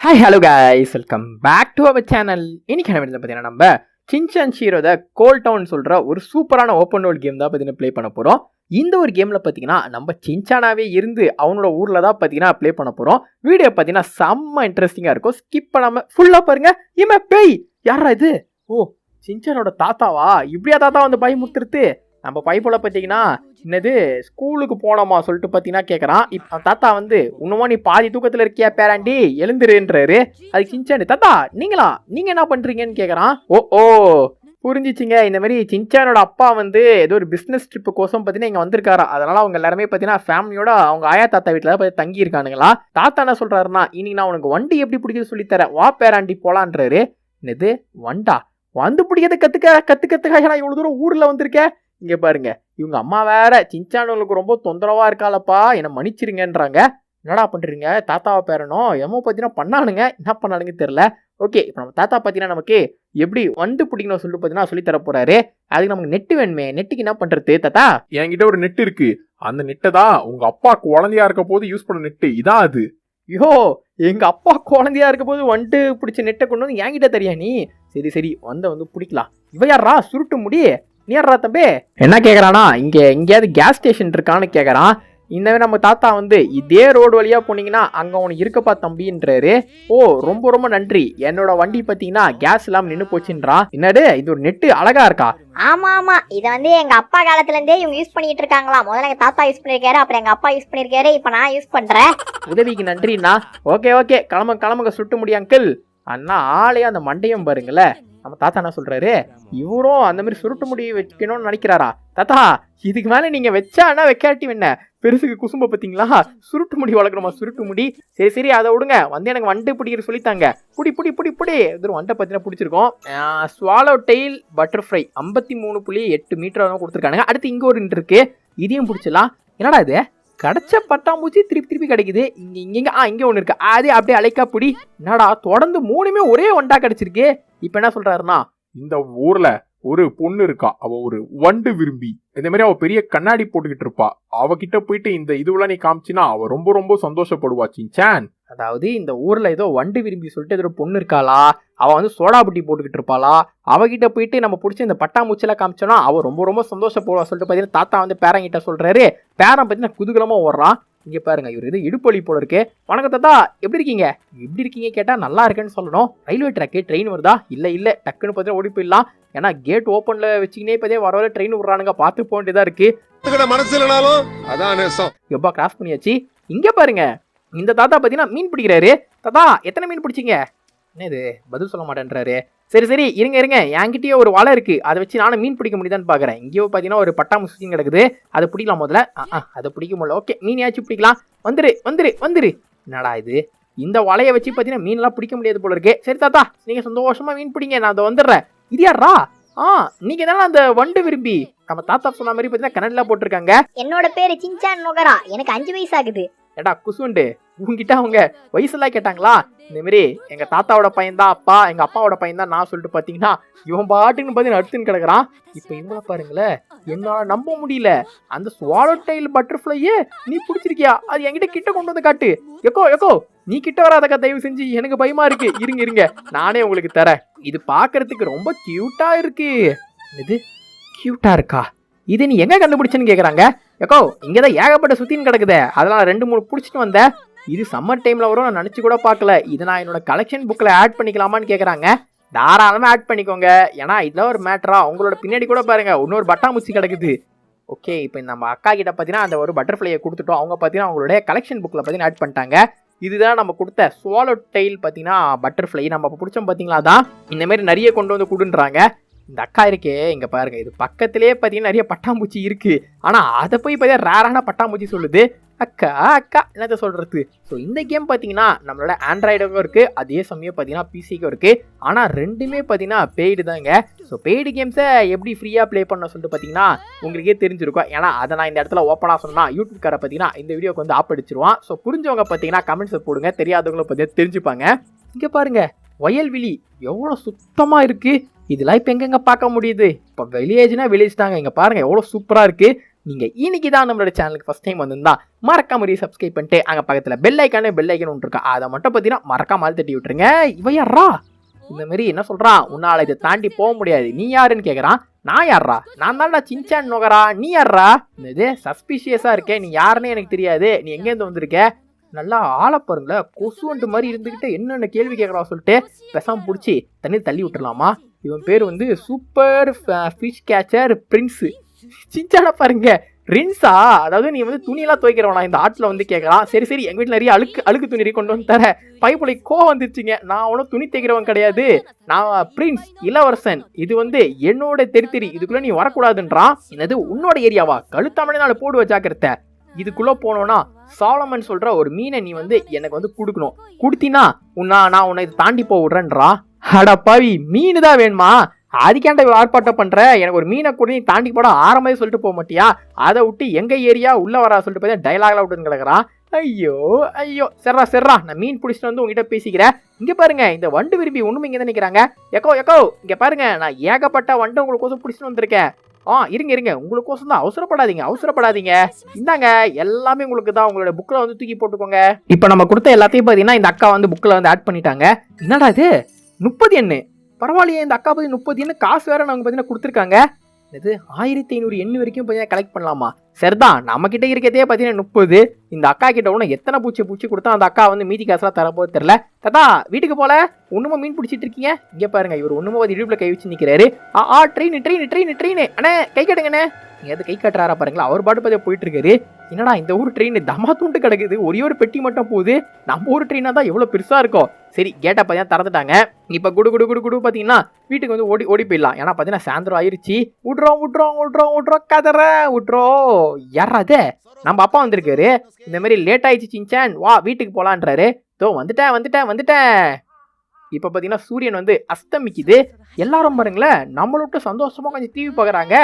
Hi hello guys, welcome back to our channel. இன்னைக்கு என்ன பார்த்தீங்கன்னா நம்ம சின்சான் ஷீரோட கோல் டவுன் சொல்கிற ஒரு சூப்பரான ஓப்பன் வேர்ல்ட் கேம் தான் பார்த்தீங்கன்னா ப்ளே பண்ண போகிறோம். இந்த ஒரு கேமில் பார்த்தீங்கன்னா நம்ம சின்சானாவே இருந்து அவனோட ஊரில் தான் பார்த்தீங்கன்னா ப்ளே பண்ண போகிறோம். வீடியோ பார்த்தீங்கன்னா செம்ம இன்ட்ரெஸ்டிங்காக இருக்கும். ஸ்கிப் பண்ணாமல் ஃபுல்லாக பாருங்க. இமே பேய் யாரா இது? ஓ, சின்சானோட தாத்தாவா? இப்படியா தாத்தா வந்து பயமுறுத்துறது? நம்ம பைப்போல பார்த்தீங்கன்னா என்னது ஸ்கூலுக்கு போனோமா சொல்லிட்டு பார்த்தீங்கன்னா கேட்குறான். இப்போ தாத்தா வந்து இன்னுமா நீ பாதி தூக்கத்தில் இருக்கியா பேராண்டி, எழுந்துருன்றாரு. அதுக்கு சின்சான் தாத்தா நீங்கள் என்ன பண்ணுறீங்கன்னு கேட்குறான். ஓ புரிஞ்சிச்சிங்க. இந்த மாதிரி சின்சானோட அப்பா வந்து ஏதோ ஒரு பிஸ்னஸ் ட்ரிப்பு கோசம் பார்த்தீங்கன்னா இங்கே வந்திருக்காரா. அதனால அவங்க எல்லாருமே பார்த்தீங்கன்னா ஃபேமிலியோட அவங்க ஆயா தாத்தா வீட்டில் தான் தங்கி இருக்கானுங்களா. தாத்தா என்ன சொல்கிறாருன்னா, இன்னைக்கு நான் உனக்கு வண்டி எப்படி பிடிக்குது சொல்லித்தரேன், வா பேராண்டி போலான்றாரு. என்னது வண்டா? வந்து பிடிக்கிறது கற்றுக்கிறதுக்காக நான் இவ்வளோ தூரம் ஊரில் வந்திருக்கேன். இங்கே பாருங்க, இவங்க அம்மா வேற சின்சானுக்கு ரொம்ப தொந்தரவா இருக்காளப்பா, என்னை மன்னிச்சிருங்கன்றாங்க. என்னடா பண்ணுறீங்க? தாத்தாவை பேரணும் எம்மோ பார்த்தீங்கன்னா பண்ணானுங்க, என்ன பண்ணானுங்க தெரியல. ஓகே, இப்போ நம்ம தாத்தா பார்த்தீங்கன்னா நமக்கு எப்படி வண்டு பிடிக்கணும் சொல்லிட்டு பார்த்தீங்கன்னா சொல்லித்தர போறாரு. அதுக்கு நமக்கு நெட்டு வேணுமே, நெட்டுக்கு என்ன பண்றது தாத்தா? என்கிட்ட ஒரு நெட் இருக்கு. அந்த நெட்டை தான் உங்க அப்பா குழந்தையா இருக்க போது யூஸ் பண்ண நெட்டு இதான் அது. ஐயோ, எங்க அப்பா குழந்தையா இருக்க போது வண்டு பிடிச்ச நெட்டை கொண்டு வந்து என்கிட்ட தெரியா நீ? சரி வந்து பிடிக்கலாம். இவ யாரா சுருட்டு முடி? நீரா தம்பி என்ன கேட்குறானா, இங்கே எங்கேயாவது கேஸ் ஸ்டேஷன் இருக்கான்னு கேட்குறான். இந்த நம்ம தாத்தா வந்து இதே ரோடு வழியாக போனீங்கன்னா அங்கே உனக்கு இருக்கப்பா தம்பின்றாரு. ஓ ரொம்ப நன்றி, என்னோட வண்டி பார்த்தீங்கன்னா கேஸ் இல்லாமல் நின்று போச்சுன்றான். என்னடு இது ஒரு நெட்டு அழகா இருக்கா? ஆமா இதை வந்து எங்க அப்பா காலத்துல இருந்தே இவங்க யூஸ் பண்ணிட்டு இருக்காங்களா. முதல்ல எங்க தாத்தா யூஸ் பண்ணிருக்காரு, அப்புறம் எங்க அப்பா யூஸ் பண்ணிருக்காரு, இப்ப நான் யூஸ் பண்றேன். உதவிக்கு நன்றிண்ணா. ஓகே கிளம்புங்க சுட்டு முடி அங்கிள். அண்ணா ஆளையா அந்த மண்டையும் பாருங்களேன். நம்ம தாத்தா என்ன சொல்றாரு, இவரும் அந்த மாதிரி சுருட்டு முடி வைக்கணும்னு நினைக்கிறாரா? தாத்தா இதுக்கு மேல நீங்க வச்சா என்ன வைக்காட்டி என்ன பெருசுக்கு குசும்ப பார்த்தீங்களா? சுருட்டு முடி வளர்க்கணுமா? சுருட்டு முடி சரி அதை விடுங்க. வந்து எனக்கு வண்டு பிடிக்கிற சொல்லித்தாங்க. புடி இது வண்டை பார்த்தீங்கன்னா பிடிச்சிருக்கோம். ஸ்வாலோ டெயில் பட்டர்ஃப்ளை 53.8 மீட்டர் கொடுத்துருக்கானுங்க. அடுத்து இங்கே ஒரு இருக்கு, இதையும் பிடிச்சலாம். என்னடா இது கிடைச்ச பட்டாம்பூச்சி திருப்பி கிடைக்குது. இங்க ஒண்ணு இருக்கு, அதே அப்படியே அழைக்கா புடி. என்னடா தொடர்ந்து மூணுமே ஒரே வண்டா கிடைச்சிருக்கு. இப்ப என்ன சொல்றாருன்னா, இந்த ஊர்ல ஒரு பொண்ணு இருக்கா, அவ ஒரு வண்டு விரும்பி. இந்த மாதிரி அவ பெரிய கண்ணாடி போட்டுக்கிட்டு இருப்பா. அவகிட்ட போயிட்டு இந்த இதுவெல்லாம் நீ காமிச்சினா அவ ரொம்ப சந்தோஷப்படுவா சின்சான். அதாவது இந்த ஊர்ல ஏதோ வண்டு விரும்பி சொல்லிட்டு ஏதோ பொண்ணு இருக்காளா, அவ வந்து சோடா புட்டி போட்டுக்கிட்டு இருப்பாளா. அவகிட்ட போயிட்டு நம்ம பிடிச்ச இந்த பட்டாம்பூச்சில காமிச்சோன்னா அவ ரொம்ப சந்தோஷப்படுவா சொல்லிட்டு பாத்தீங்கன்னா தாத்தா வந்து பேரங்கிட்ட சொல்றாரு. பேரன் பார்த்தீங்கன்னா குதூகலமா ஓடுறான். இங்க பாருங்க, இவர் இது இடுப்பொலி போல இருக்கு. வணக்கம் தாத்தா, எப்படி இருக்கீங்க கேட்டா நல்லா இருக்குன்னு சொல்லணும். ரயில்வே ட்ராக்கு ட்ரெயின் வருதா? இல்ல டக்குன்னு பார்த்தீங்கன்னா ஓடி போயிடலாம். ஏன்னா கேட் ஓப்பன்ல வச்சுக்கினே பார்த்தே வர ட்ரெயின் விடுறானுங்க, பார்த்து போக வேண்டியதா இருக்கு. எப்பா கிராஸ் பண்ணியாச்சு. இங்க பாருங்க, இந்த தாத்தா பார்த்தீங்கன்னா மீன் பிடிக்கிறாரு. தாத்தா எத்தனை மீன் பிடிச்சிங்க? என்ன இது பதில் சொல்ல மாட்டேன்றாரு. சரி இருங்க, என்கிட்டயே ஒரு வலை இருக்கு, அதை வச்சு நானும் மீன் பிடிக்க முடியுதான்னு பாக்குறேன். இங்கேயோ பார்த்தீங்கன்னா ஒரு பட்டாம்பூச்சி கிடக்குது, அதை பிடிக்கலாம் முதல்ல. அதை பிடிக்க முடியல. ஓகே, மீனையாச்சும் பிடிக்கலாம். வந்துரு. என்னடா இது, இந்த வலையை வச்சு பார்த்தீங்கன்னா மீன்லாம் பிடிக்க முடியாது போல இருக்கு. சரி தாத்தா, நீங்க சந்தோஷமா மீன் பிடிங்க, நான் அதை வந்துடுறேன். இது யாரா? நீங்க தானே அந்த வண்டு விரும்பி? நம்ம தாத்தா சொன்ன மாதிரி பார்த்தீங்கன்னா கன்னடல போட்டிருக்காங்க. என்னோட பேரு சின்சான் நொகரா, எனக்கு 5 வயசு ஆகுது. ஏடா குசுண்டு, உங்ககிட்ட அவங்க வயசுலாம் கேட்டாங்களா? இந்த மாதிரி எங்க தாத்தாவோட பையன் தான் அப்பா, எங்க அப்பாவோட பையன் தான் நான் சொல்லிட்டு பாத்தீங்கன்னா இவன் பாட்டுன்னு பார்த்தீங்கன்னா அடுத்துன்னு கிடக்குறான். இப்ப இவங்கள பாருங்களேன், என்னால நம்ப முடியல. அந்த ஸ்வாலோ டெயில் பட்டர்ஃப்ளையே நீ பிடிச்சிருக்கியா? அது என்கிட்ட கிட்ட கொண்டு வந்து காட்டு. எக்கோ நீ கிட்ட வராதக்கா, தயவு செஞ்சு, எனக்கு பயமா இருக்கு. இருங்க நானே உங்களுக்கு தரேன். இது பாக்குறதுக்கு ரொம்ப கியூட்டா இருக்கு. இது கியூட்டா இருக்கா? இது நீ எங்க கண்டுபிடிச்சன்னு கேக்குறாங்க. எக்கோ இங்கதான் ஏகப்பட்ட சுத்தின்னு கிடக்குதே, அதெல்லாம் 2-3 பிடிச்சிட்டு வந்தேன். இது சம்மர் டைம்ல வரும், நான் நினைச்சு கூட பார்க்கல. இது நான் என்னோட கலெக்ஷன் புக்ல ஆட் பண்ணிக்கலாமான்னு கேக்குறாங்க. தாராளமா ஆட் பண்ணிக்கோங்க. ஏன்னா இதெல்லாம் ஒரு மேட்டரா? உங்களோட பின்னாடி கூட பாருங்க இன்னொரு பட்டாம்பூச்சி கிடக்குது. ஓகே, இப்போ நம்ம அக்கா கிட்ட பார்த்தீங்கன்னா அந்த ஒரு பட்டர்ஃப்ளையை கொடுத்துட்டோம். அவங்க பார்த்தீங்கன்னா அவங்களுடைய கலெக்ஷன் புக்கில் பார்த்தீங்கன்னா ஆட் பண்ணிட்டாங்க. இதுதான் நம்ம கொடுத்த ஸ்வாலோ டெயில் பார்த்தீங்கன்னா பட்டர்ஃப்ளை. நம்ம பிடிச்சோம் பார்த்தீங்களா, தான் இந்த மாதிரி நிறைய கொண்டு வந்து கொடுன்றாங்க. இந்த அக்கா இருக்கே, இங்கே பாருங்க, இது பக்கத்திலே பார்த்தீங்கன்னா நிறைய பட்டாம்பூச்சி இருக்கு. ஆனால் அதை போய் பார்த்தீங்கன்னா ரேரான பட்டாம்பூச்சி சொல்லுது. அக்கா என்னத்த சொல்றது. ஸோ இந்த கேம் பார்த்தீங்கன்னா நம்மளோட ஆண்ட்ராய்டுக்கும் இருக்கு, அதே சமயம் பார்த்தீங்கன்னா பிசிக்கும் இருக்கு. ஆனால் ரெண்டுமே பார்த்தீங்கன்னா பெய்டு தாங்க. ஸோ பெய்டு கேம்ஸை எப்படி ஃப்ரீயாக ப்ளே பண்ண சொல்லிட்டு பார்த்தீங்கன்னா உங்களுக்கே தெரிஞ்சிருக்கும். ஏன்னா அதை நான் இந்த இடத்துல ஓப்பனாக சொன்னா யூடியூப்காரை பார்த்தீங்கன்னா இந்த வீடியோக்கு வந்து ஆப் அடிச்சிருவான். ஸோ புரிஞ்சவங்க பார்த்தீங்கன்னா கமெண்ட்ஸை போடுங்க, தெரியாதவங்களும் பார்த்தீங்கன்னா தெரிஞ்சுப்பாங்க. இங்கே பாருங்க, வயல்வெளி எவ்வளோ சுத்தமா இருக்கு. இதெல்லாம் இப்போ எங்கெங்க பார்க்க முடியுது? இப்போ வில்லேஜ்னா வில்லேஜ் தாங்க. இங்கே பாருங்க எவ்வளோ சூப்பராக இருக்கு. நீங்க இன்னைக்கு தான் நம்மளோட சேனலுக்கு ஃபர்ஸ்ட் டைம் வந்திருந்தா மறக்காம சப்ஸ்கிரைப் பண்ணிட்டு அங்க பக்கத்துல பெல் ஐக்கான் ஒன்று இருக்கா, அதை மட்டும் பார்த்தீங்கன்னா மறக்காம தட்டி விட்டுருங்க. இவன் யாரா இந்த மாதிரி என்ன சொல்றான், உன்னால இதை தாண்டி போக முடியாது, நீ யாருன்னு கேக்குறான். நான் யாரா, நான் தான்டா சின்சான் நோகரா, நீ யாரா, இது சஸ்பிஷியஸா இருக்கே, நீ யாருன்னு எனக்கு தெரியாது, நீ எங்கேருந்து வந்திருக்க, நல்லா ஆள பாருங்களேன், கொசுவண்டு மாதிரி இருந்துகிட்டு என்னென்ன கேள்வி கேட்கறான் சொல்லிட்டு பெசாம பிடிச்சி தண்ணி தள்ளி விட்டுலாமா. இவன் பேர் வந்து சூப்பர் ஃபிஷ் கேச்சர் பிரின்ஸு. சின்சான பாருங்க, ரின்ஸா, அதாவது நீ வந்து துணியெல்லாம் துவைக்கிறவனா இந்த ஆட்டில் வந்து கேட்கறான். சரி சரி, எங்க வீட்டில் நிறைய அழுக்கு துணி கொண்டு வந்து தர, பைப்புலை கோவம் வந்துருச்சுங்க, நான் ஒன்றும் துணி தைக்கிறவன் கிடையாது, நான் பிரின்ஸ் இளவரசன், இது வந்து என்னோட தெரி, இதுக்குள்ள நீ வரக்கூடாதுன்றான். என்னது உன்னோட ஏரியாவா, கழுத்தாமலே நாள் போடுவ ஜாக்கிரத்தை, இதுக்குள்ள போனோம்னா சாலமன் சொல்ற ஒரு மீனை நீ வந்து எனக்கு வந்து கொடுக்கணும், கொடுத்தினா நான் உன்னை இதை தாண்டி போக விடுறேன்றான். அடப்பாவி, மீன் தான் வேணுமா, அதுக்கேண்ட ஆர்ப்பாட்டம் பண்ற, எனக்கு ஒரு மீனை கூட நீ தாண்டி போட ஆரம்பமே சொல்லிட்டு போக மாட்டியா, அதை விட்டு எங்க ஏரியா உள்ள வரா சொல்லிட்டு பார்த்தா டைலாக்ல விட்டுன்னு கிடக்குறான். ஐயோ ஐயோ, சரிடா நான் மீன் பிடிச்சிட்டு வந்து உங்ககிட்ட பேசிக்கிறேன். இங்க பாருங்க, இந்த வண்டு விரும்பி ஒண்ணுமே இங்க தான் நிக்கிறாங்க. எக்கோ இங்க பாருங்க, நான் ஏகப்பட்ட வண்டு உங்களுக்கோசம் பிடிச்சிட்டு வந்திருக்கேன். இருங்க உங்களுக்கோசம் தான், அவசரப்படாதீங்க, இந்தாங்க எல்லாமே உங்களுக்கு தான், உங்களோட புக்ல வந்து தூக்கி போட்டுக்கோங்க. இப்ப நம்ம கொடுத்த எல்லாத்தையும் பாத்தீங்கன்னா இந்த அக்கா வந்து புக்ல வந்து ஆட் பண்ணிட்டாங்க. என்னடா இது 30 எண்ணு, பரவாயில்லையே, இந்த அக்கா பத்தி 30 எண்ணு காசு வேற நாங்க பாத்தீங்கன்னா கொடுத்துருக்காங்க. இது 1500 எண்ணு வரைக்கும் பார்த்தீங்கன்னா கலெக்ட் பண்ணலாமா. சரிதான், நம்ம கிட்ட இருக்கிறதே பார்த்தீங்கன்னா 30, இந்த அக்கா கிட்ட ஒன்று எத்தனை பூச்சி கொடுத்தா அந்த அக்கா வந்து மீதி காசுலாம் தரப்போது தெரியல. தாத்தா வீட்டுக்கு போல ஒண்ணுமா மீன் பிடிச்சிட்டு இருக்கீங்க, இங்க பாருங்க இவர் ஒண்ணுமா இடுப்புல கை வச்சு நிக்கிறாரு. ட்ரெயின் அண்ணே கை கட்டுங்கண்ணே, எது கை கட்டுறாரா பாருங்களா, அவர் பாட்டு பத்தியா போயிட்டு இருக்காரு. என்னடா இந்த ஊர் ட்ரெயின் தமா தூண்டு கிடக்குது, ஒரே ஒரு பெட்டி மட்டும் போகுது, நம்ம ஊர் ட்ரெயினா தான் எவ்வளவு பெருசா இருக்கும். சரி கேட்டா பார்த்தீங்கன்னா திறந்துட்டாங்க. இப்ப குடு பாத்தீங்கன்னா வீட்டுக்கு வந்து ஓடி போயிடலாம். ஏன்னா பாத்தீங்கன்னா சாயந்தரம் ஆயிருச்சு. விட்றோம் யாராது, நம்ம அப்பா வந்திருக்காரு. இந்த மாதிரி லேட் ஆயிடுச்சு சின்சான், வா வீட்டுக்கு போலான்றாரு. வந்துட்டேன். இப்ப பாத்தீங்கன்னா சூரியன் வந்து அஸ்தமிக்குது. எல்லாரும் பாருங்களேன் நம்மளோட சந்தோஷமா கொஞ்சம் டிவி பாக்குறாங்க.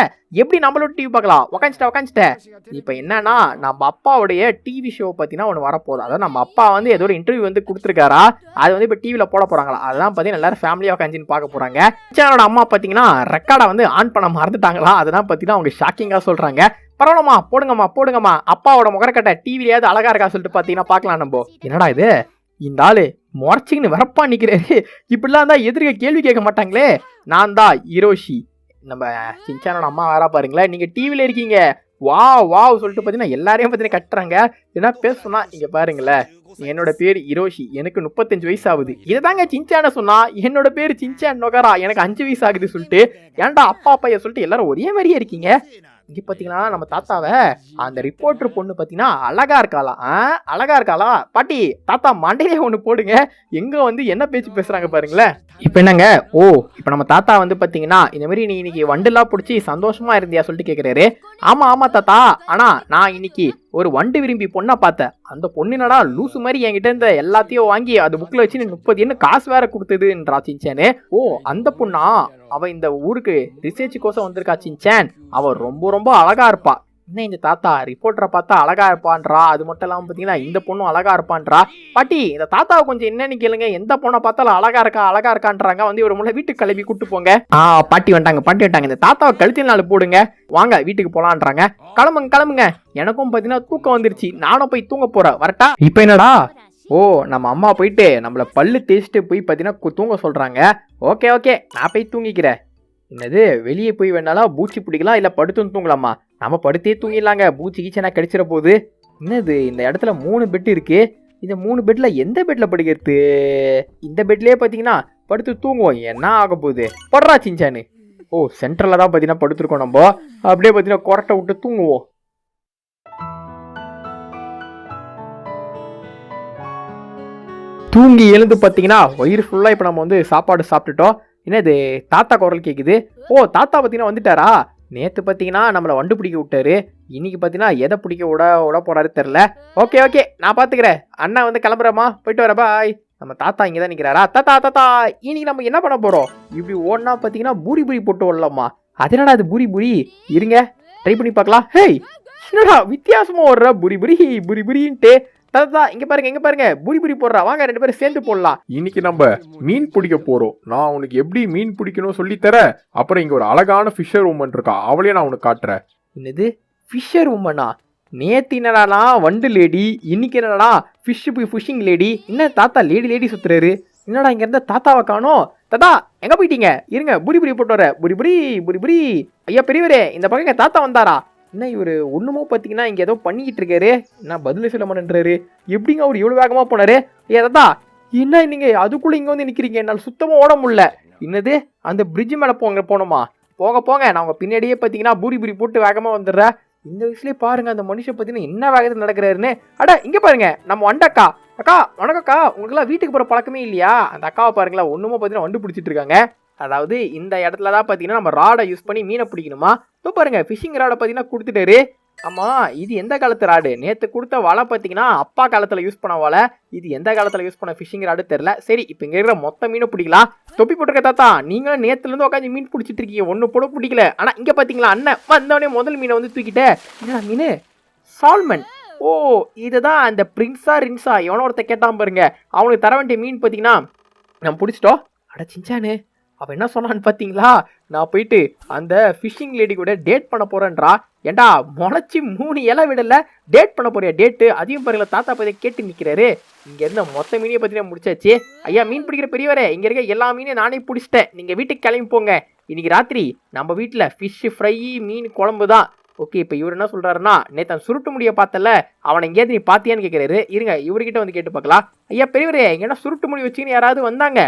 எப்படி நம்மளோட டிவி பார்க்கலாம், உக்காந்துட்டேன். இப்ப என்னன்னா நம்ம அப்பாவுடைய டிவி ஷோ பாத்தீங்கன்னா ஒண்ணு வரப்போகுது. அதாவது நம்ம அப்பா வந்து ஏதோ ஒரு இன்டர்வியூ வந்து கொடுத்துருக்காரா, அது வந்து இப்ப டிவில போட போறாங்களா, அதெல்லாம் பாத்தீங்கன்னா எல்லாரும் ஃபேமிலியா உட்காந்துன்னு பார்க்க போறாங்க. சின்னோட அம்மா பாத்தீங்கன்னா ரெக்கார்டை வந்து ஆன் பண்ண மறந்துட்டாங்களா, அதெல்லாம் பாத்தீங்கன்னா அவங்க ஷாக்கிங்கா சொல்றாங்க. பரவாயில்லம்மா போடுங்கம்மா, அப்பாவோட முகரக்கட்டை டிவிலையாவது அழகா இருக்கா சொல்லிட்டு பாத்தீங்கன்னா பாக்கலாம். நம்ம என்னடா இது, இந்த ஆளு முறைச்சிங்கன்னு வரப்பா நிக்கிறாரு, இப்படிலாம் தான் எதிர்க்க கேள்வி கேட்க மாட்டாங்களே. நான் தான் ஹிரோஷி, நம்ம சின்சானோட அம்மா வரா பாருங்களேன், நீங்க டிவில இருக்கீங்க, வா சொல்லிட்டு பாத்தீங்கன்னா எல்லாரையும் பாத்தீங்கன்னா கட்டுறாங்க. என்ன பேசுனா இங்க பாருங்களேன், என்னோட பேர் ஹிரோஷி, எனக்கு 35 வயசு ஆகுது. இதைதாங்க சின்சான சொன்னா, என்னோட பேர் சின்சான் நொகரா, எனக்கு 5 வயசு ஆகுது சொல்லிட்டு, ஏன்டா அப்பா சொல்லிட்டு எல்லாரும் ஒரே மாதிரியே இருக்கீங்க. இங்க பாத்தீங்கன்னா நம்ம தாத்தாவை அந்த ரிப்போர்ட்டர் பொண்ணு பாத்தீங்கன்னா அழகா இருக்காளா பாட்டி, தாத்தா மண்டையிலே ஒண்ணு போடுங்க, எங்க வந்து என்ன பேச்சு பேசுறாங்க பாருங்களேன். இப்ப என்னங்க, இப்ப நம்ம தாத்தா வந்து பாத்தீங்கன்னா இந்த மாதிரி நீ இன்னைக்கு வண்டுலாம் பிடிச்சி சந்தோஷமா இருந்தியா சொல்லிட்டு கேக்குறாரு. ஆமா தாத்தா, ஆனா நான் இன்னைக்கு ஒரு வண்டு விரும்பி பொண்ணா பார்த்தேன், அந்த பொண்ணுனடா லூசு மாதிரி என்கிட்ட இருந்த எல்லாத்தையும் வாங்கி அது புக்ல வச்சு 30 எண்ணு காசு வேற கொடுத்ததுன்றா சின்சானு. அந்த பொண்ணா, அவ இந்த ஊருக்கு ரிசர்ச் கோசம் வந்திருக்கா சின்சான், அவ ரொம்ப அழகா இருப்பா. என்ன இந்த தாத்தா ரிப்போர்ட்டரை பார்த்தா அழகா இருப்பான்றா, அது மட்டும் இல்லாம பாத்தீங்கன்னா இந்த பொண்ணும் அழகா இருப்பான்றா. பாட்டி இந்த தாத்தாவை கொஞ்சம் என்னன்னு கேளுங்க, எந்த பொண்ணை பார்த்தாலும் அழகா இருக்கான்றாங்க, வந்து ஒரு முறை வீட்டுக்கு கிளம்பி கூட்டு போங்க. பாட்டி வந்துட்டாங்க, இந்த தாத்தாவை கழுத்தில் நாள் போடுங்க, வாங்க வீட்டுக்கு போலான்றாங்க. கிளம்புங்க, எனக்கும் பாத்தீங்கன்னா தூக்கம் வந்துருச்சு, நானும் போய் தூங்க போறேன், வரட்டா. இப்ப என்னடா, நம்ம அம்மா போயிட்டு நம்மள பல்லு தேய்ச்சிட்டு போய் பாத்தீங்கன்னா தூங்க சொல்றாங்க. ஓகே நான் போய் தூங்கிக்கிறேன். என்னது வெளியே போய் வேணாலும் பூச்சி பிடிக்கலாம், இல்ல படுத்துன்னு தூங்கலாமா, நம்ம படுத்தே தூங்கிடலாங்க, பூச்சி கீச்சனா கடிச்சிட போகுது. என்னது இந்த இடத்துல 3 பெட் இருக்கு, இந்த 3 பெட்ல எந்த பெட்ல படுக்கிறது, இந்த பெட்லயே பாத்தீங்கன்னா படுத்து தூங்குவோம், என்ன ஆக போகுது, படுறா சின்சானு. சென்ட்ரல்ல தான் பாத்தீங்கன்னா படுத்துருக்கோம், நம்ம அப்படியே பாத்தீங்கன்னா கொரட்டை விட்டு தூங்குவோம். தூங்கி எழுந்து பாத்தீங்கன்னா வயிறு ஃபுல்லா இப்ப நம்ம வந்து சாப்பாடு சாப்பிட்டுட்டோம். என்னது தாத்தா குரல் கேக்குது, தாத்தா பாத்தீங்கன்னா வந்துட்டாரா. நேத்து பாத்தீங்கன்னா நம்மள வண்டு பிடிக்க விட்டாரு, இன்னைக்கு பாத்தீங்கன்னா எதை பிடிக்க விட போறாரு தெரியல. ஓகே நான் பாத்துக்கிறேன், அண்ணா வந்து கிளம்புறமா, போயிட்டு வர பாய். நம்ம தாத்தா இங்கதான் நிக்கிறாரா. தாத்தா இன்னைக்கு நம்ம என்ன பண்ண போறோம், இப்படி ஓடனா பாத்தீங்கன்னா பூரி போட்டு ஓடலாமா. அதனால அது பூரி இருங்க ட்ரை பண்ணி பார்க்கலாம். ஹேய் என்னடா வித்தியாசமா ஓடுற, பூரின்ட்டு. தாத்தா இங்க பாருங்க பூரி போடுறா, வாங்க 2 பேரும் சேர்ந்து போடலாம். இன்னைக்கு நம்ம மீன் பிடிக்க போறோம், நான் உனக்கு எப்படி மீன் பிடிக்கணும் சொல்லி தரேன். அப்புறம் இங்க ஒரு அழகான ஃபிஷர் உமன் இருக்கா, அவளையே நான் உனக்கு காட்டுறேன். என்னது ஃபிஷர் உமனா? நேத்து என்னடானா வண்டு லேடி, இன்னைக்கு என்னடா ஃபிஷிங் லேடி. என்ன தாத்தா லேடி சுத்துறாரு? என்னடா இங்க இருந்த தாத்தாவை காணோம். தாத்தா எங்க போயிட்டீங்க? இருங்க புரி போட்டு வர. புரி. ஐயா பெரியவரே, இந்த பக்கம் எங்க தாத்தா வந்தாரா? என்ன இவரு ஒண்ணுமோ பாத்தீங்கன்னா இங்க ஏதோ பண்ணிக்கிட்டு இருக்காரு. என்ன பதில் சொல்ல மாட்டேன்றாரு. எப்படிங்க அவர் இவ்வளவு வேகமா போனாரு? ஐயா தாத்தா, என்ன நீங்க அதுக்குள்ள இங்க வந்து நிக்கிறீங்க? என்னால் சுத்தமா ஓட முடியல. என்னது அந்த பிரிட்ஜ் மேல போனோமா? போங்க நான் உங்க பின்னாடியே பாத்தீங்கன்னா பூரி போட்டு வேகமா வந்துடுறேன். இந்த வயசுலயே பாருங்க அந்த மனுஷன் பாத்தீங்கன்னா என்ன வேகத்துல நடக்கிறாருன்னு. அட இங்க பாருங்க நம்ம வண்டக்கா. அக்கா வணக்கக்கா. உங்களுக்குலாம் வீட்டுக்கு போற பழக்கமே இல்லையா? அந்த அக்காவை பாருங்களா ஒண்ணுமோ பாத்தீங்கன்னா வண்டு பிடிச்சிட்டு இருக்காங்க. அதாவது இந்த இடத்துல தான் பாத்தீங்கன்னா நம்ம ராடை யூஸ் பண்ணி மீனை பிடிக்கணுமா. இப்போ பாருங்க ஃபிஷிங் ராடை பாத்தீங்கன்னா கொடுத்துட்டாரு. ஆமா இது எந்த காலத்து ராடு? நேத்து கொடுத்த வலை பாத்தீங்கன்னா அப்பா காலத்துல யூஸ் பண்ண வலை. இது எந்த காலத்துல யூஸ் பண்ண ஃபிஷிங் ராடு தெரியல. சரி இப்போ இங்க இருக்கிற மொத்த மீனை பிடிக்கலாம். தொப்பி போட்டிருக்க தாத்தா, நீங்களும் நேத்துல இருந்து உட்காந்து மீன் பிடிச்சிட்டு இருக்கீங்க. ஒண்ணு போட பிடிக்கல. ஆனா இங்க பாத்தீங்களா அண்ணன் வந்தவனே முதல் மீனை வந்து தூக்கிட்ட. என்ன மீன்? சால்மன். ஓ இதுதான் அந்த பிரின்ஸா ரின்ஸா எவனோ ஒருத்த கேட்டான் பாருங்க. அவனுக்கு தர வேண்டிய மீன் பாத்தீங்கன்னா நம்ம பிடிச்சிட்டோம். அட சிஞ்சானு அவன் என்ன சொன்னான்னு பாத்தீங்களா? நான் போயிட்டு அந்த ஃபிஷிங் லேடி கூட டேட் பண்ண போறேன்றா. ஏண்டா முளைச்சி 3 இலை விடல டேட் பண்ண போறியா? டேட்டு அதையும் பாருங்களா தாத்தா பத்தி கேட்டு நிக்கிறாரு. இங்க இருந்த மொத்த மீனையை பத்தி முடிச்சாச்சு. ஐயா மீன் பிடிக்கிற பெரியவரே, இங்க இருக்க எல்லா மீனையும் நானே பிடிச்சிட்டேன். நீங்க வீட்டுக்கு கிளம்பி போங்க. இன்னைக்கு ராத்திரி நம்ம வீட்டுல ஃபிஷ் ஃப்ரை மீன் குழம்பு தான். ஓகே இப்போ இவர் என்ன சொல்றாருன்னா, நேற்று சுருட்டு முடிய பார்த்தல அவனை எங்கேயாவது நீ பாத்தியான்னு கேட்கிறாரு. இருங்க இவர்கிட்ட வந்து கேட்டு பார்க்கலாம். ஐயா பெரியவரே, இங்க என்ன சுருட்டு முடி வச்சுன்னு யாராவது வந்தாங்க?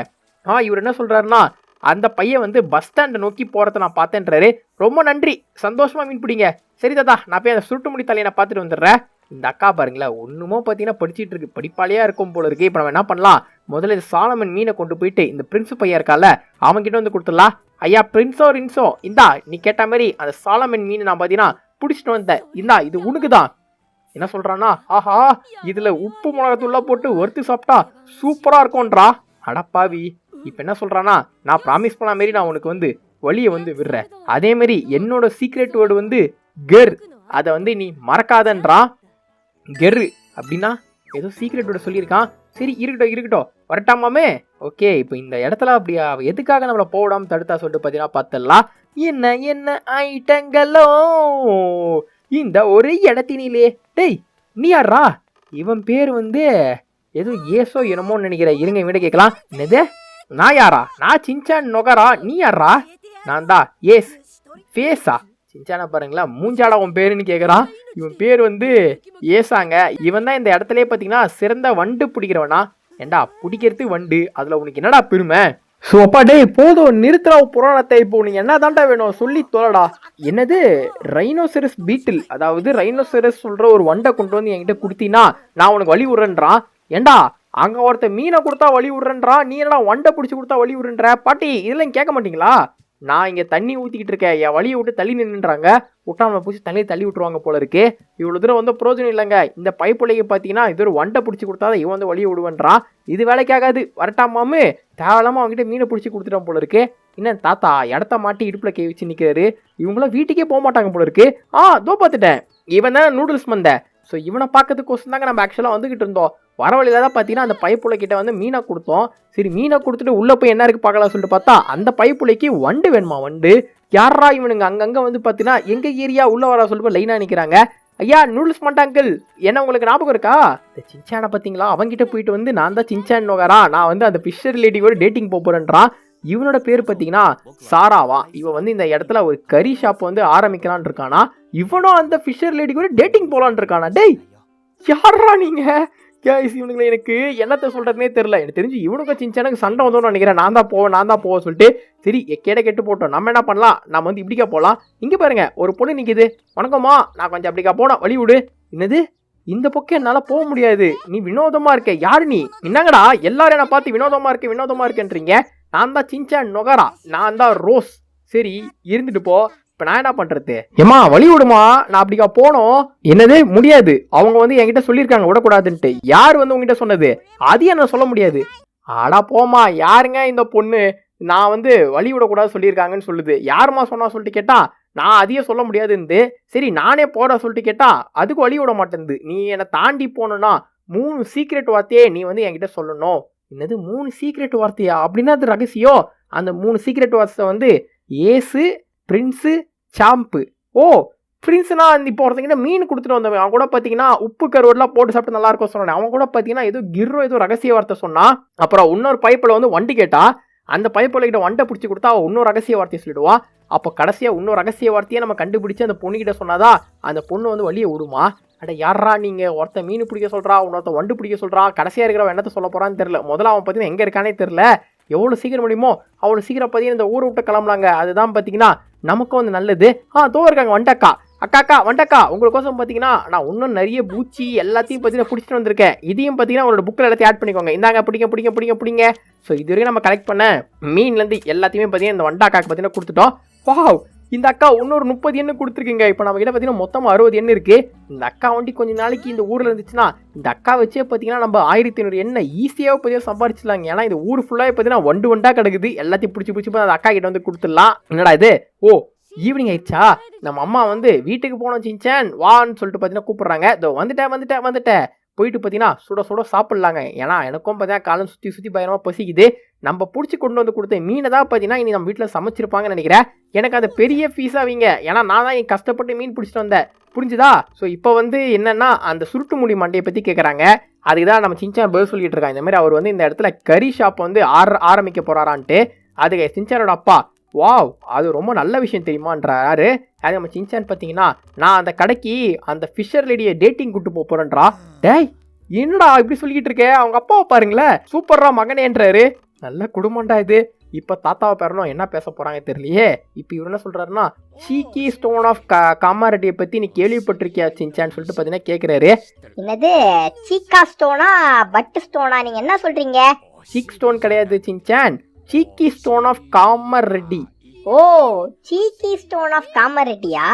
இவர் என்ன சொல்றாருன்னா, அந்த பையன் வந்து பஸ் ஸ்டாண்டை நோக்கி போறத நான் பார்த்தேன்றாரு. ரொம்ப நன்றி, சந்தோஷமா மீன் பிடிங்க. சரி தாத்தா, நான் போய் அந்த சுருட்டு முடி தலையை நான் பார்த்துட்டு வந்துடுறேன். இந்த அக்கா பாருங்களேன் ஒண்ணுமோ பார்த்தீங்கன்னா படிச்சிட்டு இருக்கு, படிப்பாளியா இருக்கும் போல இருக்கு. இப்போ நம்ம என்ன பண்ணலாம், முதல்ல இந்த சாலமன் மீனை கொண்டு போயிட்டு இந்த பிரின்ஸ் பையன் இருக்கால அவன்கிட்ட வந்து கொடுத்துடலாம். ஐயா பிரின்ஸோ ரின்ஸோ, இந்தா நீ கேட்ட மாதிரி அந்த சாலமன் மீன் நான் பார்த்தீங்கன்னா பிடிச்சிட்டு வந்தேன். இந்தா இது உனக்குதான். என்ன சொல்றான்னா, ஆஹா இதுல உப்பு மிளகாத்தூள்லாம் போட்டு வறுத்து சாப்பிட்டா சூப்பரா இருக்கும்ன்றா. அடப்பாவி, இப்ப என்ன சொல்றானா, நான் ப்ராமிஸ் பண்ண மாரி நான் உனக்கு வந்து வழியை வந்து விடுறேன். அதே மாதிரி என்னோட சீக்ரெட் வேர்டு வந்து கெர், அதை வந்து நீ மறக்காதன்றா. கெரு அப்படின்னா ஏதோ சீக்ரெட் வேர்டு சொல்லியிருக்கான். சரி இருக்கட்டும் வரட்டாமாமே. ஓகே இப்போ இந்த இடத்துல அப்படியா எதுக்காக நம்மளை போடாம தடுத்தா சொல்லிட்டு பார்த்தீங்கன்னா பார்த்தலாம். என்ன ஐட்டங்களோ இந்த ஒரு இடத்தினிலே. டேய் நீ யாரா? இவன் பேர் வந்து ஏதோ ஏசோ என்னமோன்னு நினைக்கிறேன். இருங்க இவன் கேட்கலாம். என்னது நான் யாரா? நான் சின்சான் நொகரா. நீ யாரா? நான் தான் ஏஸ் ஃபேஸா. சின்சானா பாருங்களா மூஞ்சாடா உன் பேருன்னு கேட்குறான். இவன் பேர் வந்து ஏசாங்க. இவன் தான் இந்த இடத்துலயே பார்த்தீங்கன்னா சிறந்த வண்டு பிடிக்கிறவனா. ஏண்டா பிடிக்கிறது வண்டு, அதில் உனக்கு என்னடா பெருமை? ஸோ அப்பா டேய் போதும் நிறுத்துறா புராணத்தை. இப்போ உனக்கு என்ன தாண்டா வேணும் சொல்லி தோலடா. என்னது ரைனோசரஸ் பீட்டில், அதாவது ரைனோசரஸ் சொல்ற ஒரு வண்டை கொண்டு வந்து என்கிட்ட கொடுத்தீங்கன்னா நான் உனக்கு வழி விடுறேன்றான். ஏண்டா அங்க ஒருத்த மீனை கொடுத்தா வழி விடுறேன்றான், நீ என்னடா வண்டை பிடிச்சி கொடுத்தா வழி விடுறேன்ற? பாட்டி இதெல்லாம் கேட்க மாட்டீங்களா? நான் இங்க தண்ணி ஊத்திக்கிட்டு இருக்கேன், என் வழியை விட்டு தள்ளி நின்றுறாங்க. விட்டாம பிடிச்சி தள்ளி விட்டுருவாங்க போல இருக்கு. இவ்வளவு தூரம் வந்து பிரோஜனம் இல்லைங்க. இந்த பைப்புலைக்கு பார்த்தீங்கன்னா இது ஒரு வண்டை பிடிச்சி கொடுத்தாதான் இவன் வந்து வழியை விடுவேன்றான். இது வேலைக்காகாது வரட்டாமாமு. தேவையில்லாம அவங்ககிட்ட மீனை பிடிச்சி கொடுத்துட்டான் போல இருக்கு. என்ன தாத்தா இடத்த மாட்டி இடுப்புல கை வச்சு நிக்கிறாரு. இவங்களாம் வீட்டுக்கே போக மாட்டாங்க போல இருக்கு. தோ பார்த்துட்டேன், இவன் தான் நூடுல்ஸ் மந்த. ஸோ இவனை பார்க்கறதுக்கோசம் தாங்க நம்ம ஆக்சுவலாக வந்துகிட்டு இருந்தோம். வர வழியில தான் பார்த்தீங்கன்னா அந்த பைப்புள்ள கிட்ட வந்து மீனை கொடுத்தோம். சரி மீனை கொடுத்துட்டு உள்ள போய் என்ன இருக்கு பார்க்கலாம் சொல்லிட்டு பார்த்தா அந்த பைப்புலைக்கு வண்டு வேணுமா. வண்டு யாரா இவனுங்க அங்கங்க வந்து பார்த்தீங்கன்னா எங்க ஏரியா உள்ள வர சொல்லிட்டு லைனா நிற்கிறாங்க. ஐயா நூடுல்ஸ் மண்ட அங்கிள், என்ன உங்களுக்கு ஞாபகம் இருக்கா? இந்த சின்சானை பார்த்தீங்களா, அவங்ககிட்ட போயிட்டு வந்து நான் தான் சின்சான் நோகரா, நான் வந்து அந்த ஃபிஷர் லேடி கூட டேட்டிங் போறேன்றான். இவனோட பேர் பார்த்தீங்கன்னா சாராவா. இவன் வந்து இந்த இடத்துல ஒரு கறி ஷாப் வந்து ஆரம்பிக்கலான் இருக்கானா. இவனும் அந்த ஃபிஷர் லேடி கூட டேட்டிங் போலான் இருக்கானா. டேய் யாரா நீங்க? இவனுங்களை எனக்கு என்னத்த சொல்றதுனே தெரியல. எனக்கு தெரிஞ்சு இவனுக்கு சின்சானுக்கு சண்டை வந்தோன்னு நினைக்கிறேன். நான் தான் போவேன் சொல்லிட்டு. சரி கெட்டு போட்டோம். நம்ம என்ன பண்ணலாம், நம்ம வந்து இப்படிக்கா போகலாம். இங்க பாருங்க ஒரு பொண்ணு நிக்குது. வணக்கம்மா, நான் கொஞ்சம் அப்படிக்கா போனா வழி விடு. என்னது இந்த பக்கம் என்னால போக முடியாது, நீ வினோதமா இருக்க. யாரு நீ? என்னங்கடா எல்லாரும் என்ன பார்த்து வினோதமா இருக்கேன்றீங்க? நான் தான் சின்சான் நொகரா, நான் தான் ரோஸ். சரி இருந்துட்டு போ, இப்ப நான் என்ன பண்றது? ஏமா வழி விடுமா, நான் அப்படிக்கா போனோம். என்னது முடியாது, அவங்க வந்து என்கிட்ட சொல்லியிருக்காங்க விடக்கூடாதுன்ட்டு. யார் வந்து உங்ககிட்ட சொன்னது? அதையும் என்ன சொல்ல முடியாது. ஆடா போமா, யாருங்க இந்த பொண்ணு நான் வந்து வழி விடக்கூடாது சொல்லியிருக்காங்கன்னு சொல்லுது. யாருமா சொன்னா சொல்லிட்டு கேட்டா நான் அதையே சொல்ல முடியாதுன்னு. சரி நானே போட சொல்லிட்டு கேட்டா அதுக்கு வழி விட மாட்டேங்குது. நீ என்னை தாண்டி போனோன்னா 3 சீக்ரெட் வார்த்தையே நீ வந்து என்கிட்ட சொல்லணும். என்னது 3 சீக்ரெட் வார்த்தையா? அப்படின்னா அது ரகசியம். அந்த 3 சீக்ரெட் வார்த்தை வந்து ஏசு, பிரின்ஸு, சாம்பு. ஓ ஃப்ரெண்ட்ஸ்னா இப்போ ஒருத்தங்கிட்ட மீன் கொடுத்துட்டு வந்தவன் அவன் கூட பார்த்தீங்கன்னா உப்பு கருவெல்லாம் போட்டு சாப்பிட்டு நல்லா இருக்கும் சொன்னான். அவன் கூட பார்த்தீங்கன்னா ஏதோ ரகசிய வார்த்தை சொன்னான். அப்புறம் இன்னொரு பைப்பில் வந்து வண்டி கேட்டா அந்த பைப்பில் கிட்ட வண்டை பிடிச்சி கொடுத்தா அவன் இன்னொரு ரகசிய வார்த்தையை சொல்லிடுவா. அப்போ கடைசியாக இன்னொரு ரகசிய வார்த்தையை நம்ம கண்டுபிடிச்சி அந்த பொண்ணுகிட்ட சொன்னாதான் அந்த பொண்ணு வந்து வழியை விடுமா. அட யாரா நீங்கள் ஒருத்தன் மீன் பிடிக்க சொல்கிறா, இன்னொருத்த வண்டு பிடிக்க சொல்கிறா, கடைசியாக இருக்கிறவன் என்னத்தை சொல்ல போகிறான்னு தெரில. முதல்ல அவன் பார்த்தீங்கன்னா எங்கே இருக்கானே தெரில. எவ்வளோ சீக்கிரம் முடியுமோ அவ்வளோ சீக்கிரம் பார்த்தீங்கன்னா இந்த ஊரை விட்டு கிளம்பலாங்க. அதுதான் பார்த்தீங்கன்னா நமக்கும் வந்து நல்லது. தோ இருக்காங்க வண்டக்கா. அக்கா வண்டக்கா, உங்களுக்கோசம் பார்த்தீங்கன்னா நான் இன்னும் நிறைய பூச்சி எல்லாத்தையும் பார்த்தீங்கன்னா பிடிச்சிட்டு வந்திருக்கேன். இதையும் பார்த்தீங்கன்னா உங்களோட புக்கில் எல்லாத்தையும் ஆட் பண்ணிக்கோங்க. இந்தாங்க பிடிங்க. ஸோ இது வரைக்கும் நம்ம கலெக்ட் பண்ண மீன்லேருந்து எல்லாத்தையுமே பார்த்தீங்கன்னா இந்த வண்டாக்காக்கு பார்த்தீங்கன்னா கொடுத்துட்டோம். வாவ், இந்த அக்கா இன்னொரு 30 எண்ணு கொடுத்துருக்குங்க. இப்போ நம்ம கிட்ட பார்த்தீங்கன்னா மொத்தமாக 60 எண்ணு இருக்கு. இந்த அக்கா வண்டி கொஞ்சம் நாளைக்கு இந்த ஊரில் இருந்துச்சுன்னா இந்த அக்கா வச்சே பார்த்தீங்கன்னா நம்ம 1500 எண்ணெய் ஈஸியாக பார்த்தீங்கன்னா சம்பாரிச்சிடலாங்க. ஏன்னா இந்த ஊர் ஃபுல்லாக பார்த்தீங்கன்னா வண்டா கிடக்குது. எல்லாத்தையும் பிடிச்சி அந்த அக்கா கிட்ட வந்து கொடுத்துடலாம். என்னடா இது, ஈவினிங் ஆயிடுச்சா, நம்ம அம்மா வந்து வீட்டுக்கு போனோம் சின்சான் வான்னு சொல்லிட்டு பார்த்தீங்கன்னா கூப்பிட்றாங்க. இதோ வந்துட்டேன் போயிட்டு பார்த்தீங்கன்னா சுட சாப்பிட்லாங்க. ஏன்னா எனக்கும் பார்த்தீங்கன்னா காலம் சுற்றி பயங்கரமாக பசிக்குது. நம்ம பிடிச்சி கொண்டு வந்து கொடுத்த மீனை தான் பார்த்தீங்கன்னா இனி நம்ம வீட்டில் சமைச்சிருப்பாங்கன்னு நினைக்கிறேன். எனக்கு அது பெரிய ஃபீஸாக வைங்க, ஏன்னா நான் தான் கஷ்டப்பட்டு மீன் பிடிச்சிட்டு வந்தேன், புரிஞ்சுதா? ஸோ இப்போ வந்து என்னன்னா அந்த சுருட்டு முடி மண்டையை பற்றி கேட்குறாங்க. அதுக்கு தான் நம்ம சின்சான் பதில் சொல்லிட்டு இருக்காங்க. இந்த மாதிரி அவர் வந்து இந்த இடத்துல கறி ஷாப் வந்து ஆரம்பிக்க போகிறாரான்ட்டு. அதுக்கு சின்சானோட அப்பா வாவ் அது ரொம்ப நல்ல விஷயம் தெரியுமான்றாரு. அது நம்ம சின்சான் பார்த்தீங்கன்னா நான் அந்த கடைக்கு அந்த ஃபிஷர் லேடியை டேட்டிங் கூட்டு போகிறேன்றா. டேய் என்னடா இப்படி சொல்லிக்கிட்டு இருக்க, அவங்க அப்பாவை பாருங்களேன், சூப்பர்ரா மகனேன்றாரு. நல்ல குடும்பம்டா இது. இப்போ தாத்தாவை பேரணும் என்ன பேச போகிறாங்க தெரியலையே. இப்போ இவர் என்ன சொல்கிறாருன்னா சீக்கி ஸ்டோன் ஆஃப் காமாரெட்டியை பற்றி நீ கேள்விப்பட்டிருக்கியா சின்சான்னு சொல்லிட்டு பார்த்தீங்கன்னா கேட்குறாரு. என்னது சீக்கா ஸ்டோனா பட்டு ஸ்டோனா, நீங்கள் என்ன சொல்கிறீங்க? சீக் ஸ்டோன் கிடையாது சின்சான், சீக்கி ஸ்டோன் ஆஃப் காமரெட்டி. ஓ, சீக்கி ஸ்டோன் ஆஃப் காமரெட்டியா?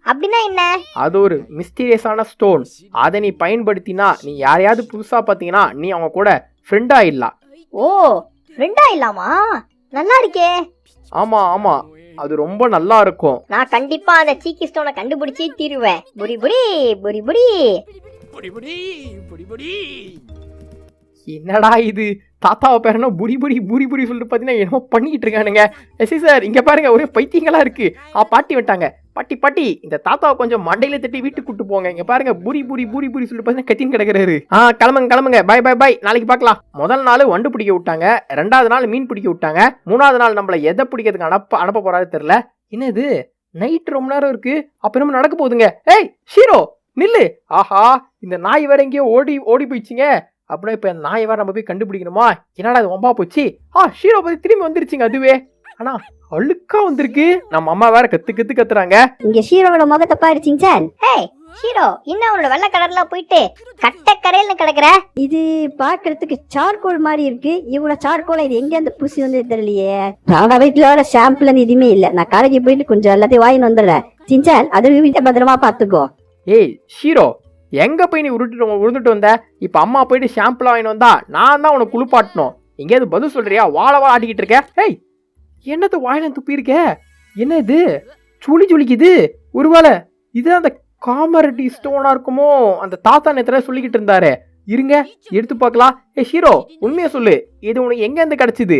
அப்படின்னா என்ன? அது ஒரு மிஸ்டீரியஸான ஸ்டோன். அதை நீ பயன்படுத்தினா நீ யாரையாவது புதுசா பார்த்தீங்கன்னா நீ அவங்க கூட ஃப்ரெண்ட் ஆயிடலாம். ஓ, ஃப்ரெண்ட் ஆயிடலாமா? நல்லா இருக்கே. ஆமா அது ரொம்ப நல்லா இருக்கும். நான் கண்டிப்பா அந்த சீக்கி ஸ்டோனை கண்டுபிடிச்சி தீருவேன். புரி என்னடா இது, தாத்தாவை பேரனா புரி சொல்லிட்டு பார்த்தீங்கன்னா என்னமோ பண்ணிக்கிட்டு இருக்கானுங்க. எஸ் சார் இங்கே பாருங்க ஒரே பைத்தியங்களா இருக்கு. பாட்டி விட்டாங்க. பாட்டி இந்த தாத்தாவை கொஞ்சம் மண்டையில தட்டி வீட்டுக்கு கூட்டு போங்க. இங்க பாருங்க புரி சொல்லிட்டு பார்த்தீங்கன்னா கத்தின்னு கிடக்குறாரு. கிளம்புங்க பை நாளைக்கு பார்க்கலாம். முதல் நாள் வண்டு பிடிக்க விட்டாங்க, 2வது நாள் மீன் பிடிக்க விட்டாங்க, 3வது நாள் நம்மள எதை பிடிக்கிறதுக்கு அனுப்ப போறாரு தெரியல. என்னது நைட் ரொம்ப நேரம் இருக்கு, அப்புறமா நடக்க போகுதுங்க. ஏய் ஷீரோ நில்லு. ஆஹா இந்த நாய் வேற எங்கேயோ ஓடி போயிடுச்சிங்க. அப்படின்னா இப்போ நாயை வேற நம்ம போய் கண்டுபிடிக்கணுமா? என்னடா இது ஒம்பா போச்சு. ஷீரோ பத்தி திரும்பி வந்துருச்சுங்க. அதுவே ஆனா அழுக்கா வந்திருக்கு. நம்ம அம்மா வேற கத்துறாங்க. இங்க ஷீரோவோட முகத்தை பாருச்சிங்க சார். ஹேய் ஷீரோ, இன்னும் அவனோட வெள்ளை கலர்ல போயிட்டு கரையில கிடக்குற. இது பாக்குறதுக்கு சார்கோல் மாதிரி இருக்கு. இவ்வளவு சார்கோல் இது எங்க அந்த பூசி வந்து தெரியலையே. நான் வீட்டுல ஷாம்புல எதுவுமே இல்ல. நான் கடைக்கு போயிட்டு கொஞ்சம் எல்லாத்தையும் வாங்கிட்டு வந்துடுறேன். சின்சான் அது வீட்டை பத்திரமா பாத்துக்கோ. ஏய் ஷீரோ, எங்க போய் நீ உருந்துட்டு வந்த? இப்ப அம்மா போயிட்டு ஷாம்புலாம் வாங்கிட்டு வந்தா நான் தான் உனக்கு குளிப்பாட்டணும். எங்கேயாவது பதில் சொல்றியா? வாழ ஆட்டிக்கிட்டு இருக்க. ஏய் என்னது வாயில துப்பி இருக்க? என்ன இது சுளிக்குது? ஒருவேளை இது அந்த காமரெட்டி ஸ்டோனா இருக்குமோ? அந்த தாத்தா நேரத்துல சொல்லிக்கிட்டு இருந்தாரு. இருங்க எடுத்து பார்க்கலாம். ஏய் ஷீரோ உண்மையா சொல்லு, இது உனக்கு எங்க இருந்து கிடைச்சிது?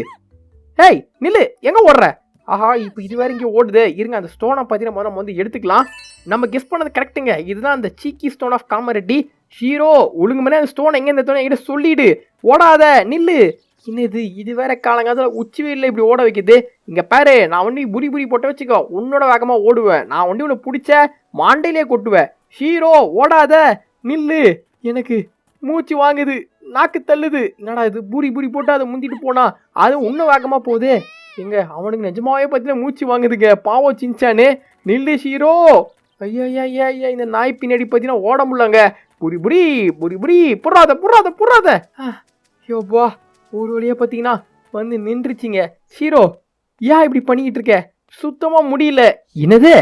ஏய் நில்லு, எங்க ஓடுற? ஆஹா இப்போ இது வேற இங்கே ஓடுது. இருங்க அந்த ஸ்டோனை பார்த்தீங்கன்னா முதல்ல வந்து எடுத்துக்கலாம். நம்ம கெஸ் பண்ணது கரெக்டுங்க. இதுதான் அந்த சீக்கி ஸ்டோன் ஆஃப் காமரெட்டி. ஷீரோ ஒழுங்கு மேலே அந்த ஸ்டோன் எங்கே இந்த ஸ்டோனை என்கிட்ட சொல்லிடு. ஓடாத நில்லு. என்னது இது வேற காலங்காலத்தில் உச்சி வெயிலில் இப்படி ஓட வைக்குது. இங்கே பாரு, நான் ஒண்டி புரி போட்டு வச்சுக்கோ, உன்னோட வேகமாக ஓடுவேன். நான் ஒண்டி உன்னை பிடிச்ச மாண்டையிலே கொட்டுவேன். ஷீரோ ஓடாத நில்லு. எனக்கு மூச்சு வாங்குது, நாக்கு தள்ளுது. என்னடா இது புரி போட்டு அதை முந்திட்டு போனா அது இன்னும் வேகமாக போகுது. எங்க அவனுக்கு நிஜமாவே பார்த்தீங்கன்னா மூச்சு வாங்குதுங்க. பாவம் சின்சானு. நில்லு ஷீரோ. ஐயா இந்த நாய் பின்னாடி பார்த்தீங்கன்னா ஓட முடியலங்க. புரி புறாத. யோப்பா ஒரு வழியா பார்த்தீங்கன்னா வந்து நின்றுச்சிங்க. ஷீரோ ஏன் இப்படி பண்ணிக்கிட்டு இருக்க? சுத்தமாக முடியல. என்னது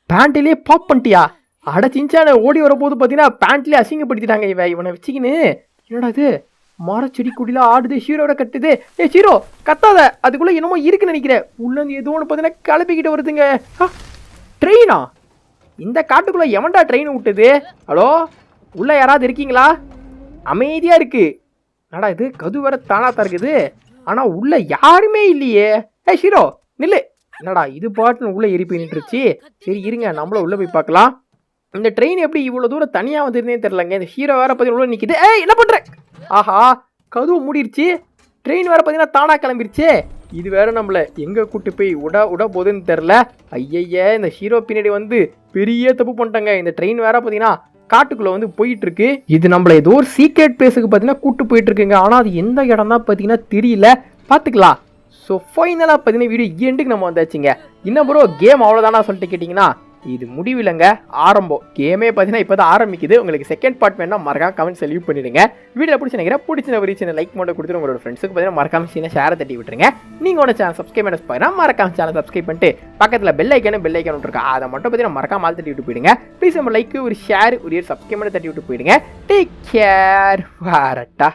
பேண்ட்லேயே பாப் பண்ணிட்டியா? அட சின்சான ஓடி வரப்போது பார்த்தீங்கன்னா பேண்ட்லேயே அசிங்கப்படுத்திட்டாங்க. இவனை வச்சுக்கின்னு. என்னடா இது மரச்செடி குடிலாம் ஆடுது, ஷீரோட கட்டுது. ஷீரோ கத்தாத, அதுக்குள்ள என்னமோ இருக்குன்னு நினைக்கிறேன். உள்ள ஏதோ ஒன்று பார்த்தீங்கன்னா கிளப்பிக்கிட்டு வருதுங்க. ட்ரெயினா? இந்த காட்டுக்குள்ள எவன்டா ட்ரெயின் விட்டுது? ஹலோ உள்ள யாராவது இருக்கீங்களா? அமைதியா இருக்கு. நடா இது கது வேற தானா தருக்குது, ஆனா உள்ள யாருமே இல்லையே. ஷீரோ நில்லு. என்னடா இது பாட்டுன்னு உள்ள ஏறி போய் நின்றுச்சு. சரி இருங்க நம்மள உள்ள போய் பார்க்கலாம். இந்த ட்ரெயின் எப்படி இவ்வளோ தூரம் தனியாக வந்துருந்தே தெரிலங்க. இந்த ஹீரோ வேற பார்த்தீங்கன்னா நிற்கிது. ஏய் என்ன பண்ணுற? ஆஹா கதவு மூடிருச்சு. ட்ரெயின் வேற பார்த்தீங்கன்னா தானா கிளம்பிருச்சு. இது வேற நம்மள எங்கே கூட்டு போய் விட போகுதுன்னு தெரில. ஐயய்ய இந்த ஹீரோ பின்னாடி வந்து பெரிய தப்பு பண்ணிட்டாங்க. இந்த ட்ரெயின் வேற பார்த்தீங்கன்னா காட்டுக்குள்ளே வந்து போயிட்டு இருக்கு. இது நம்மள ஏதோ ஒரு சீக்ரெட் பிளேஸுக்கு பார்த்தீங்கன்னா கூட்டு போயிட்டு இருக்குங்க. ஆனால் அது எந்த இடம் தான் பார்த்தீங்கன்னா தெரியல. பார்த்துக்கலாம். ஸோ ஃபைனலாக பார்த்தீங்கன்னா வீடியோ எண்டுக்கு நம்ம வந்தாச்சுங்க. இன்னும் ப்ரோ கேம் அவ்வளோதானா சொல்லிட்டு கேட்டிங்கன்னா இது முடிவில்லைங்க, ஆரம்பம். கேமே பார்த்தீங்கன்னா இப்போ தான் ஆரம்பிக்குது. உங்களுக்கு செகண்ட் பார்ட் வேணா மறக்காம கமெண்ட்ஸ் லீவ் பண்ணிடுங்க. வீடியோ பிடிச்சி நினைக்கிறேன் பிடிச்சின ஒரு சின்ன லைக் மட்டும் கொடுத்துட்டு உங்களோட ஃப்ரெண்ட்ஸுக்கு பார்த்தீங்கன்னா மறக்காம சின்ன ஷேரை தட்டி விட்டுருங்க. நீங்கள் உன சேனல் சப்ஸ்கிரைப் பண்ண போயினா மறக்காம சேனல் சப்ஸ்கிரைப் பண்ணிட்டு பக்கத்தில் பெல் ஐக்கன் இருக்கா அதை மட்டும் பார்த்தீங்கன்னா மறக்காம ஆள் தட்டி விட்டு போயிடுங்க. ப்ளீஸ் நம்ம லைக் ஒரு ஷேர் ஒரு சப்ஸ்கிரைப் பண்ணி தட்டி விட்டு போயிடுங்க. Take care. வரட்டா.